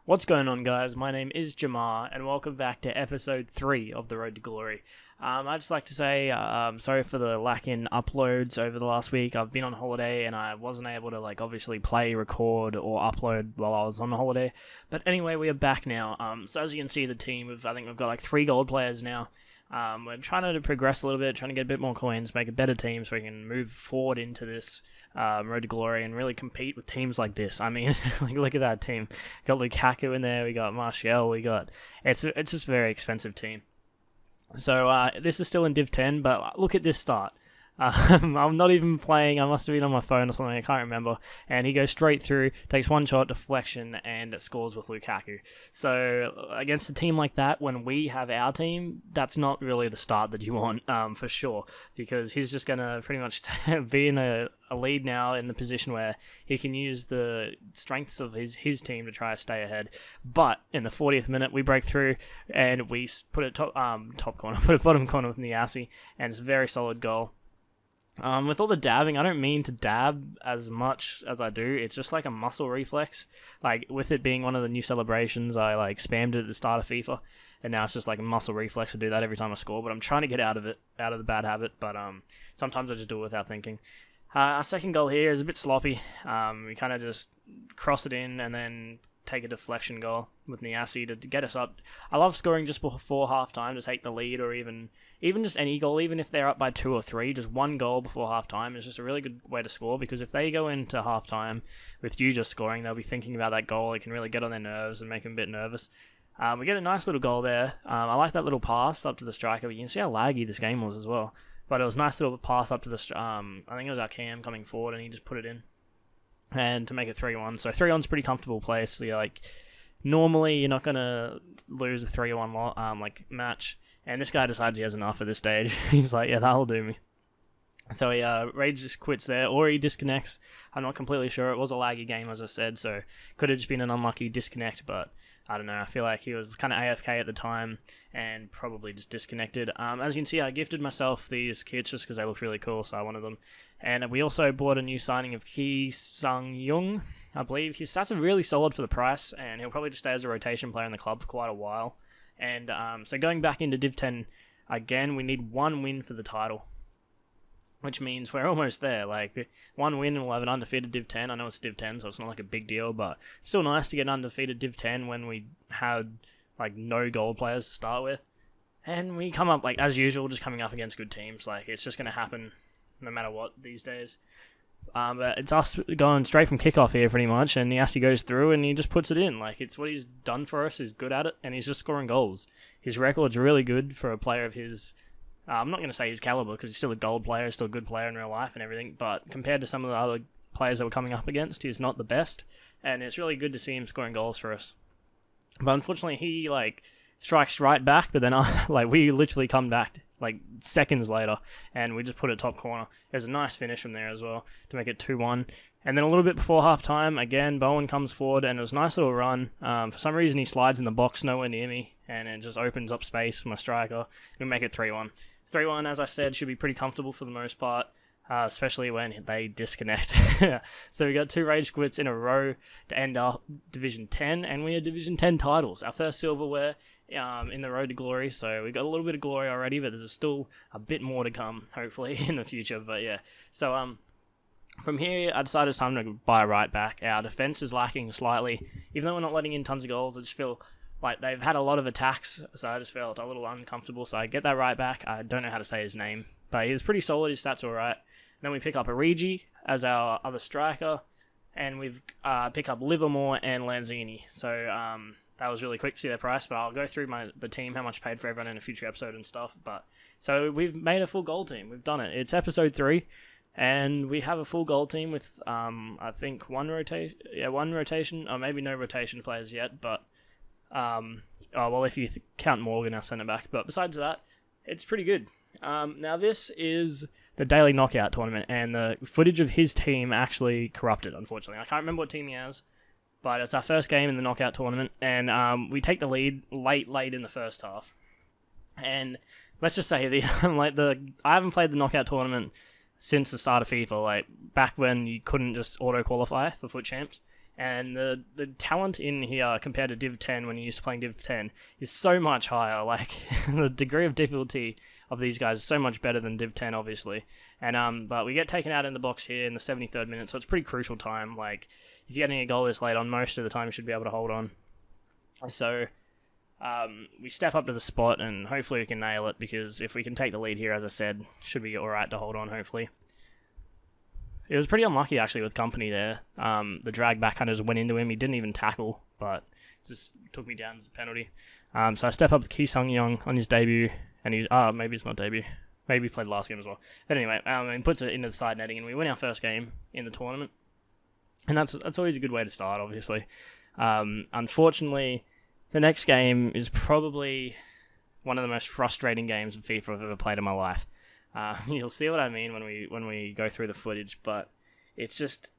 What's going on, guys? My name is Jamar, and welcome back to episode 3 of The Road to Glory. I'd just like to say, sorry for the lack in uploads over the last week. I've been on holiday, and I wasn't able to, obviously play, record, or upload while I was on holiday. But anyway, we are back now. So as you can see, the team, I think we've got 3 gold players now. We're trying to progress a little bit, trying to get a bit more coins, make a better team so we can move forward into this Road to Glory and really compete with teams like this. I mean, look at that team. We got Lukaku in there, we got Martial, it's just a very expensive team. So this is still in Div 10, but look at this start. I'm not even playing, I must have been on my phone or something, I can't remember. And he goes straight through, takes one shot, deflection, and scores with Lukaku. So against a team like that, when we have our team, that's not really the start that you want, for sure. Because he's just going to pretty much be in a lead now in the position where he can use the strengths of his team to try to stay ahead. But in the 40th minute, we break through and we put it top corner, put it bottom corner with Niassi, and it's a very solid goal. With all the dabbing, I don't mean to dab as much as I do. It's just like a muscle reflex. With it being one of the new celebrations, I spammed it at the start of FIFA, and now it's just like a muscle reflex to do that every time I score. But I'm trying to get out of the bad habit. But sometimes I just do it without thinking. Our second goal here is a bit sloppy. We kind of just cross it in and then take a deflection goal with Niassi to get us up. I love scoring just before half time to take the lead, or even just any goal, even if they're up by 2 or 3, just one goal before half time is just a really good way to score, because if they go into half time with you just scoring, they'll be thinking about that goal. It can really get on their nerves and make them a bit nervous. We get a nice little goal there. I like that little pass up to the striker, but you can see how laggy this game was as well. But it was a nice little pass up to the I think it was our Cam coming forward, and he just put it in. And to make it 3-1. So 3-1's a pretty comfortable place. So normally you're not going to lose a 3-1 match. And this guy decides he has enough at this stage. He's like, yeah, that'll do me. So he rage just quits there, or he disconnects. I'm not completely sure. It was a laggy game, as I said, so could have just been an unlucky disconnect, but I don't know. I feel like he was kind of AFK at the time and probably just disconnected. As you can see, I gifted myself these kits just because they look really cool, so I wanted them. And we also bought a new signing of Ki Sung-young, I believe. His stats are really solid for the price, and he'll probably just stay as a rotation player in the club for quite a while. And so going back into Div 10 again, we need 1 win for the title, which means we're almost there. 1 win and we'll have an undefeated Div 10. I know it's Div 10, so it's not like a big deal, but it's still nice to get an undefeated Div 10 when we had no gold players to start with. And we come up, as usual, just coming up against good teams. It's just going to happen no matter what these days. But it's us going straight from kickoff here pretty much, and Niassi goes through and he just puts it in. It's what he's done for us. He's good at it, and he's just scoring goals. His record's really good for a player of his... I'm not going to say his caliber, because he's still a gold player, still a good player in real life and everything, but compared to some of the other players that we're coming up against, he's not the best, and it's really good to see him scoring goals for us. But unfortunately, he strikes right back, but then we literally come back seconds later, and we just put it top corner. There's a nice finish from there as well to make it 2-1. And then a little bit before half time, again, Bowen comes forward, and it was a nice little run. For some reason, he slides in the box nowhere near me, and it just opens up space for my striker, and we make it 3-1. 3-1, as I said, should be pretty comfortable for the most part, especially when they disconnect. So we got 2 rage quits in a row to end our Division 10, and we are Division 10 titles. Our first silverware in the Road to Glory, so we got a little bit of glory already, but there's still a bit more to come, hopefully, in the future. But yeah, so from here, I decided it's time to buy a right back. Our defense is lacking slightly. Even though we're not letting in tons of goals, I just feel like they've had a lot of attacks, so I just felt a little uncomfortable. So I get that right back. I don't know how to say his name, but he's pretty solid. His stats are alright. Then we pick up Origi as our other striker, and we've pick up Livermore and Lanzini. So that was really quick to see their price, but I'll go through the team, how much paid for everyone in a future episode and stuff. But so we've made a full gold team. We've done it. It's episode 3. And we have a full gold team with, I think, one rotation, or maybe no rotation players yet, but, if you count Morgan, our centre-back, but besides that, it's pretty good. Now this is the daily knockout tournament, and the footage of his team actually corrupted, unfortunately. I can't remember what team he has, but it's our first game in the knockout tournament, and we take the lead late in the first half. And let's just say, I haven't played the knockout tournament since the start of FIFA, back when you couldn't just auto-qualify for FUT Champs, And the talent in here compared to Div 10 when you're used to playing Div 10 is so much higher. Like, the degree of difficulty of these guys is so much better than Div 10, obviously. And but we get taken out in the box here in the 73rd minute, so it's pretty crucial time. Like, if you're getting a goal this late on, most of the time you should be able to hold on. So we step up to the spot, and hopefully we can nail it, because if we can take the lead here, as I said, should be alright to hold on, hopefully. It was pretty unlucky, actually, with company there. The drag back kind of just went into him. He didn't even tackle, but just took me down as a penalty. So I step up to Ki Sung Young on his debut, and maybe it's not debut. Maybe he played last game as well. But anyway, and puts it into the side netting, and we win our first game in the tournament. And that's always a good way to start, obviously. Unfortunately, the next game is probably one of the most frustrating games of FIFA I've ever played in my life. You'll see what I mean when we go through the footage, but it's just,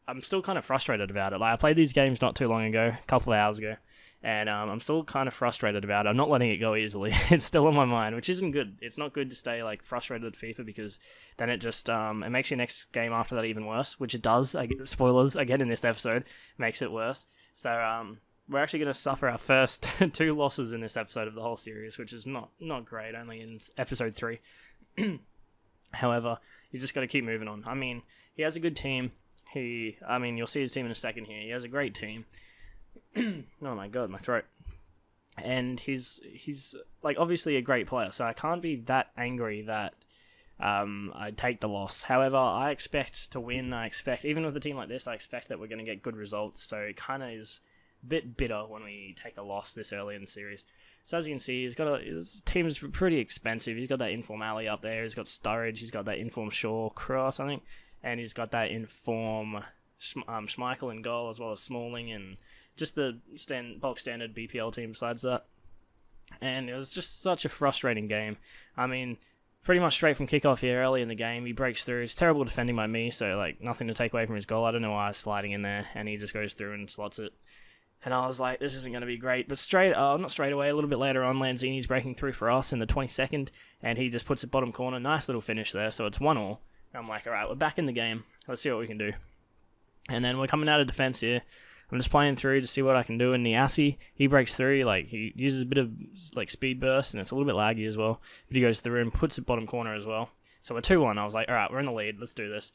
I'm still kind of frustrated about it. Like, I played these games not too long ago, a couple of hours ago, and I'm still kind of frustrated about it. I'm not letting it go easily. It's still on my mind, which isn't good. It's not good to stay like frustrated at FIFA, because then it just it makes your next game after that even worse, which it does. Spoilers again in this episode, makes it worse. So we're actually going to suffer our first 2 losses in this episode of the whole series, which is not great, only in episode 3. However, you just got to keep moving on. I mean, he has a good team. You'll see his team in a second here. He has a great team. Oh my god, my throat. And he's like obviously a great player, so I can't be that angry that I take the loss. However, I expect to win. I expect, even with a team like this, I expect that we're going to get good results. So it kind of is a bit bitter when we take a loss this early in the series. So as you can see, his team's pretty expensive. He's got that Inform Ali up there. He's got Sturridge. He's got that Inform Shaw Cross, I think. And he's got that Inform Schmeichel in goal, as well as Smalling, and just the bulk standard BPL team besides that. And it was just such a frustrating game. I mean, pretty much straight from kickoff here early in the game, he breaks through. It's terrible defending by me, so like nothing to take away from his goal. I don't know why I was sliding in there, and he just goes through and slots it. And I was like, this isn't going to be great. But not straight away, a little bit later on, Lanzini's breaking through for us in the 22nd, and he just puts it bottom corner. Nice little finish there, so it's 1-1. I'm like, alright, we're back in the game. Let's see what we can do. And then we're coming out of defense here. I'm just playing through to see what I can do. And Niassi, he breaks through, like, he uses a bit of like speed burst, and it's a little bit laggy as well. But he goes through and puts it bottom corner as well. So we're 2-1. I was like, alright, we're in the lead. Let's do this.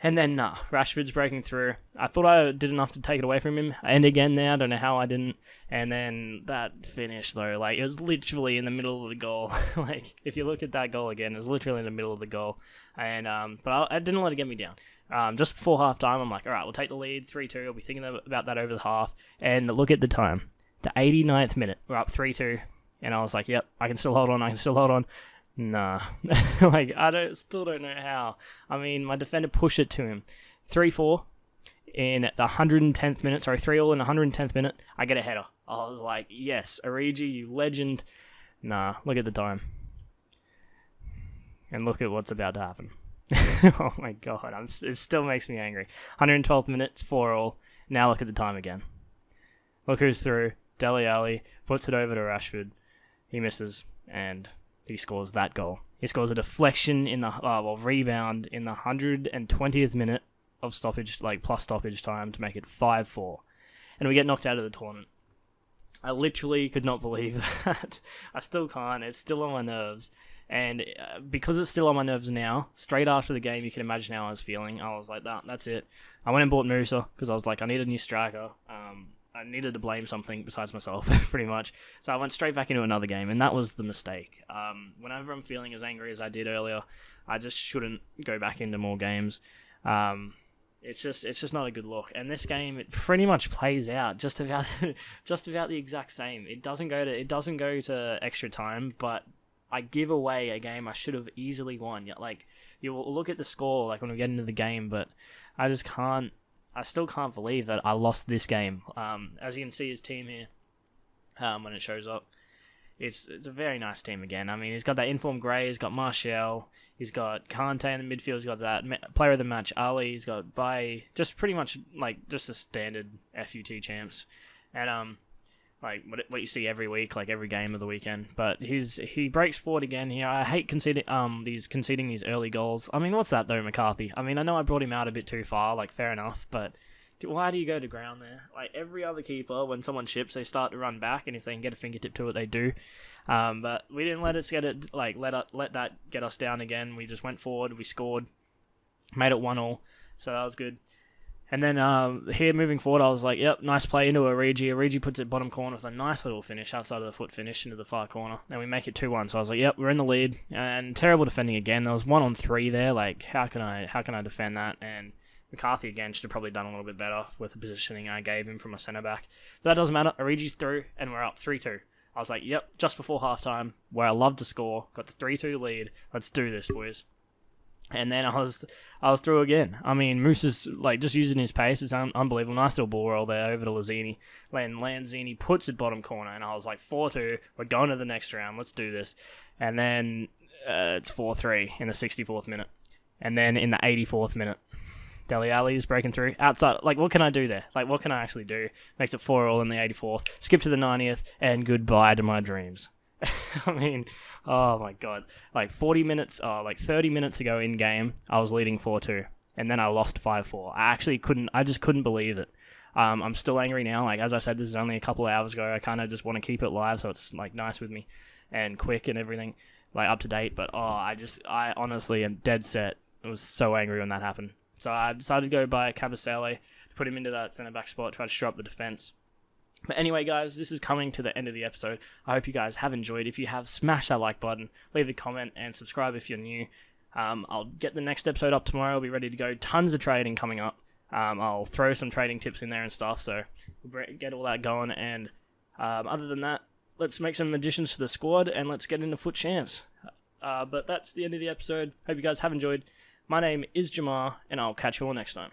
And then, Rashford's breaking through. I thought I did enough to take it away from him. And again there, I don't know how I didn't. And then that finish, though, like, it was literally in the middle of the goal. Like, if you look at that goal again, it was literally in the middle of the goal. And but I didn't let it get me down. Just before half-time, I'm like, alright, we'll take the lead, 3-2. I'll be thinking about that over the half. And look at the time. The 89th minute. We're up 3-2. And I was like, yep, I can still hold on. Nah. Like, still don't know how. I mean, my defender pushed it to him. 3-4 in the 110th minute. Sorry, 3-3 in the 110th minute. I get a header. I was like, yes, Origi, you legend. Nah, look at the time. And look at what's about to happen. Oh my god, it still makes me angry. 112th minute, 4-4. Now look at the time again. Look who's through. Dele Alli puts it over to Rashford. He misses, and he scores that goal. He scores a deflection in the rebound in the 120th minute of stoppage, like plus stoppage time, to make it 5-4, and we get knocked out of the tournament. I literally could not believe that. I still can't. It's still on my nerves, and because it's still on my nerves now, straight after the game, you can imagine how I was feeling. I was like, that's it. I went and bought Musa because I was like, I need a new striker. I needed to blame something besides myself, pretty much. So I went straight back into another game, and that was the mistake. Whenever I'm feeling as angry as I did earlier, I just shouldn't go back into more games. It's just not a good look. And this game, it pretty much plays out just about the exact same. It doesn't go to extra time, but I give away a game I should have easily won. Like, you will look at the score like when we get into the game, but I still can't believe that I lost this game. As you can see his team here, when it shows up, it's a very nice team again. I mean, he's got that Inform Gray, he's got Martial, he's got Kante in the midfield, he's got that player of the match, Ali, he's got Baye, just pretty much like just a standard FUT champs. And like what you see every week, like every game of the weekend. But he breaks forward again here. I hate conceding these early goals. I mean, what's that though, McCarthy? I mean, I know I brought him out a bit too far, like fair enough, but Why do you go to ground there? Like, every other keeper, when someone chips, they start to run back, and if they can get a fingertip to it, they do. But we didn't let that get us down again. We just went forward, we scored, made it 1-1, so that was good. And then here, moving forward, I was like, yep, nice play into Origi. Origi puts it bottom corner with a nice little finish, outside of the foot finish, into the far corner. And we make it 2-1. So I was like, yep, we're in the lead. And terrible defending again. There was 1-on-3 there. Like, how can I defend that? And McCarthy, again, should have probably done a little bit better with the positioning I gave him from a centre-back. But that doesn't matter. Origi's through, and we're up 3-2. I was like, yep, just before halftime, where I love to score. Got the 3-2 lead. Let's do this, boys. And then I was through again. I mean, Moose is like just using his pace. It's unbelievable. Nice little ball roll there over to Lanzini. Lanzini puts it bottom corner, and I was like, 4-2. We're going to the next round. Let's do this. And then it's 4-3 in the 64th minute. And then in the 84th minute, Dele Alli is breaking through. Outside, like, what can I do there? Like, what can I actually do? Makes it 4-4 in the 84th. Skip to the 90th, and goodbye to my dreams. I mean, oh my god. Like 30 minutes ago in game, I was leading 4-2. And then I lost 5-4. I just couldn't believe it. I'm still angry now. Like, as I said, this is only a couple of hours ago. I kind of just want to keep it live, so it's like nice with me and quick and everything, like up to date. But I honestly am dead set. I was so angry when that happened. So I decided to go buy Cabasele, put him into that centre-back spot, try to shore up the defence. But anyway, guys, this is coming to the end of the episode. I hope you guys have enjoyed. If you have, smash that like button, leave a comment, and subscribe if you're new. I'll get the next episode up tomorrow. I'll be ready to go. Tons of trading coming up. I'll throw some trading tips in there and stuff, so we'll get all that going. And other than that, let's make some additions to the squad, and let's get into Foot Champs. But that's the end of the episode. Hope you guys have enjoyed. My name is Jamar, and I'll catch you all next time.